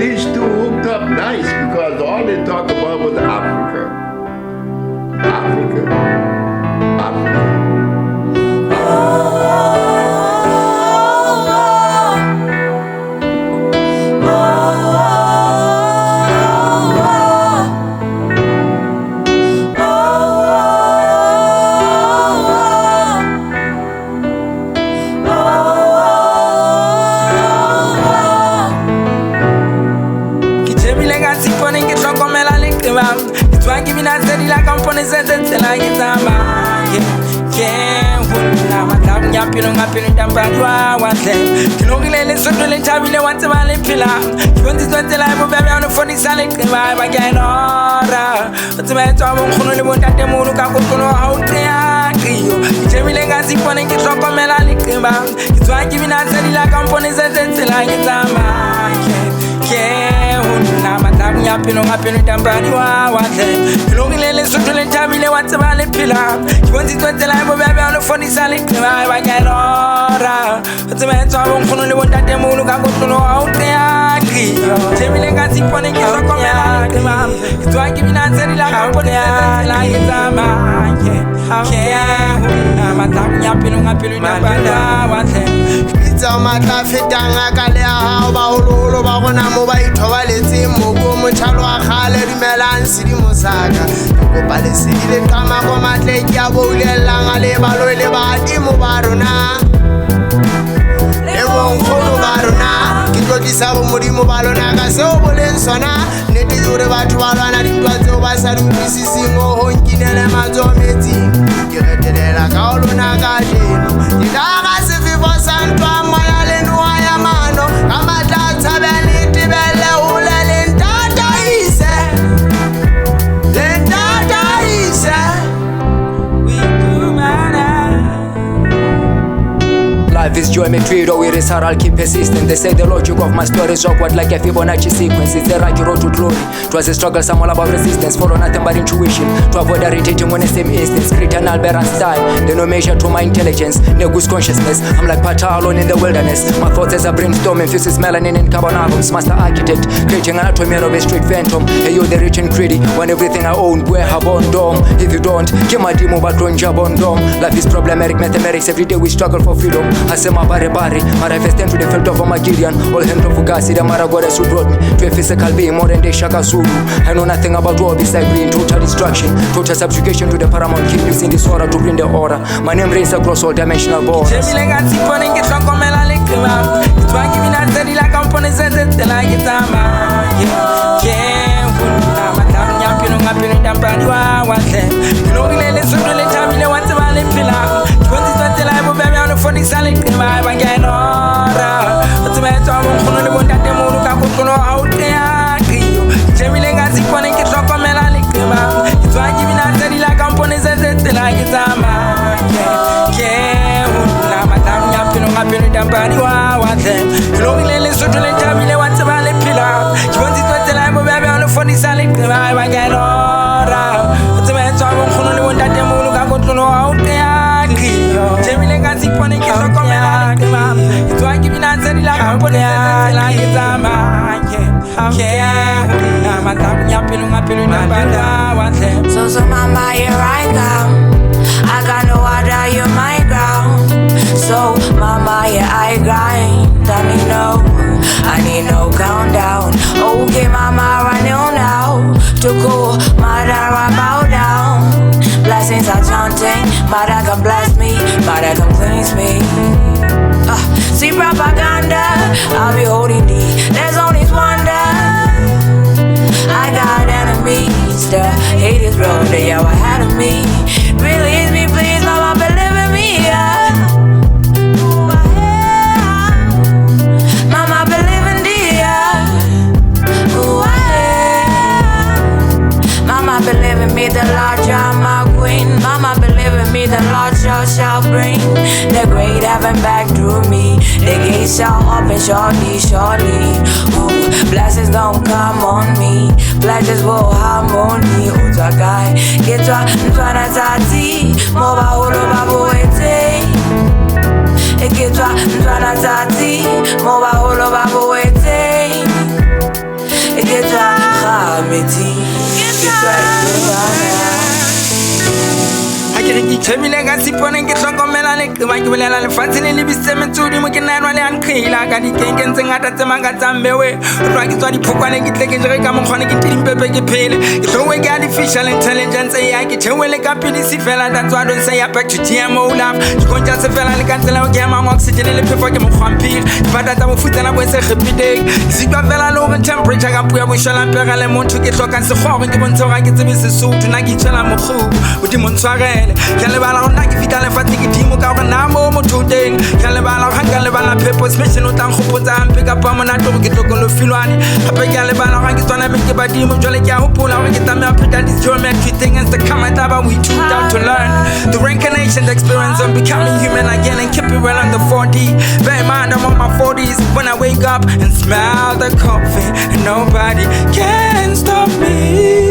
these two hooked up nice because all they talk about was Africa. Africa. Africa. It's why give me that steady like I'm funny sentence till I get time back. Yeah, I'm a tap, yapping, I'm bad. What's that? You know, let's do the time we want to buy a pillar. You want this one till I'm on a funny salad. I get order. What's the matter? I'm going to want that the moon. I'm going to know how to you. Tell me, like I see funny kids from Melanie. It's why give me that steady like I'm funny sentence till I get time back. Yeah, I'm a tap, yapping, I'm bad. What's that? You know, let's do the time we want to buy a pillar. You want this one till I'm on a funny salad. I get order. What's the matter? I'm going to want that the moon. I'm going to know how to tell me, like I see funny kids from Melanie. It's why give me that steady like I'm funny sentence till I get time back. Yeah, I'm a tap, yapping, I'm bad. What's that? Matla fetanga ka le ha ba hololo ba gona mo ba ithobaletse mo go motshalo wa khale dumelang sidi mosaka go ba le sidi le kama go matle ke a boulelang le balo le ba di mo ba rona le bon kholo ba rona ke tlotisa go modimo ba lona ka se o boleng sona ne di jure batho ba lwana dintwa tseo ba sa di utlwisising o ho nkinele matso metsing ke retelela ka lona ka jeno di daga se vivo santo Life is geometry, though it is hard, I'll keep persistent. They say the logic of my story is awkward like a Fibonacci sequence. It's the right road to glory. It was a struggle, some all about resistance. Follow nothing but intuition. To avoid irritating when the same instance. Create an Albert style. They no measure to my intelligence. Negus consciousness. I'm like Pata alone in the wilderness. My thoughts as a brainstorm infuses melanin and carbon atoms. Master architect, creating anatomy of a street phantom. Hey, you're the rich and greedy. Want everything I own, wear habon dome. If you don't, give my demo but don't job on dome. Life is problematic mathematics. Every day we struggle for freedom. Asema bare but I first to the field of Armageddon. All hand of Fugasi, the Maragodas who brought me to a physical being more than the Shaka Zulu. I know nothing about war beside being total destruction, total subjugation to the paramount king using this order to bring the order. My name reigns across all dimensional borders. It's why give me that steady like I'm funny sentence till I get time back. Yeah, I'm bad. What's that? You know, let's do the time we want to buy a pillar. 2020 life will be on a funny salad. I get order. What's the matter? I'm going to want that the moon. I'm going to know how to tell me, like I see funny kids from Melanie. It's why give me that steady like I'm funny sentence till I get time back. Yeah, I'm a tap, yapping, I'm bad. What's that? You know, let's do the time we want to buy a pillar. 2020 life will be on a funny salad. I get order. What's the matter? I'm going to want that the moon. I'm going to know how to it's why give me that steady like I'm putting it like it's a man. So mama, here I come. I got no other, you're my ground. So mama, here I grind. I need no countdown. Okay mama, I know now. To go, mother, I bow down. Blessings are chanting, mother can bless me, mother can cleanse me. See propaganda, I'll be holding thee. There's only wonder. I got enemies, the hate is real, they are ahead of me. Release me, please, mama, believe in me. Mama, believe in thee. Mama, believe in me, the Lord, you're my queen. Mama, believe in me, the Lord shall bring the great heaven back through me. The gates shall open shortly. Ooh, blessings gon' come on me. Pleasures will harmony. Utwakai, getwa, ntwana tati. Moba holo babu ete. Getwa, ntwana tati. Moba holo babu ete. tshebile ka Seiponeng ke hlokomela leqeba ke bolela lefatshe le lebisitse metsodi mo ke naenwa le ankgila ka dikenkeng tse ngata tse makatsang mmewe o tloa ke tswa diphokwane ke tle ke jere ka mokgwane ke tidimpepe ke phele ke hlowe ke artificial intelligence ya ke theoele ka pilisi fela that's why I don't say ya back to GMO love dikontja se fela le ka tsela o ke amang oxygen le phefo ke mokgwampile dipata tsa bofutsana bo se khepideng sitwa fela le hore temperature ka puya bo shola pega le motho ke hloka sekgoro ke bontshe hore ke tsebe Sesotho na ke itshela mokgwa o di montshwarele ke lebala hore ke fita lefatshe ke dimo ka hore na mo motho teng ke lebala hore ka lebala purpose mission o tlang khopotsa hampe ka pa mona to ke tlokolo filwane hape ke lebala hore ke tswana ke badimo jwale ke a hopola hore ke tsamaya pheta this geometry thing and the come at about we too down to learn the reincarnation the experience of becoming human again and keep it well on the 4D bear in mind I'm on my 40s when I wake up and smell the coffee and nobody can stop me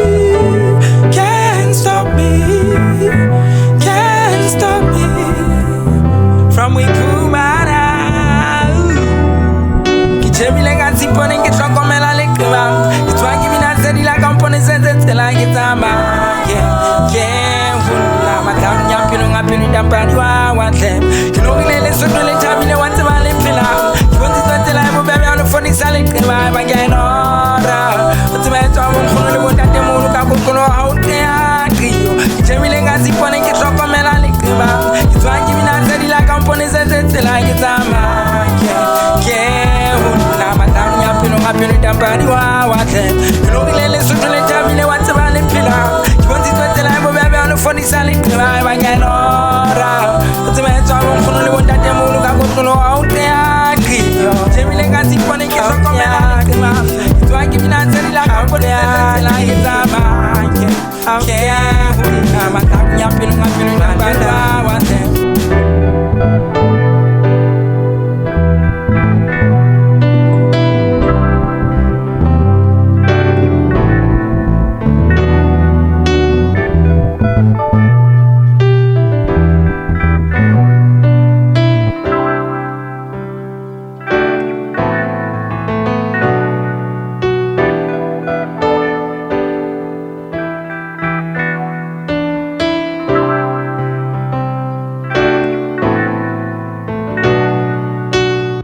can't stop me can't stop me from we Kumara Kichebile ka Seiponeng ke hlokomela leqeba ke tswa ke bina tse di la kampone se tsela ke tsamaya ke hula matlang ya pelo ngapelo ndampadi wa tle ke no ile le soto le thabile wa tseba le phela ke bontse tsela ya bobebe ya phone sa leqeba ba ke nora o tseba tswa mo khono le bontate mo ka kokolo ha o tea trio ke tshebile ka Seiponeng ke hlokomela leqeba ke tswa ke bina tse di la kampone se tsela ke tsamaya ke hula matlang ya pelo ngapelo ndampadi wa tle ke no ile le soto le thabile wa tseba le phela ke bontse tsela ya bobebe ya phone sa leqeba ba ke nora o tseba tswa mo khono le bontate mo ka kokolo ha o tea trio tshebile ka Seiponeng ke hlokomela leqeba ke tswa ke bina tse di la kampone se tsela ke tsamaya ke hula matlang ya pelo ngapelo ndampadi wa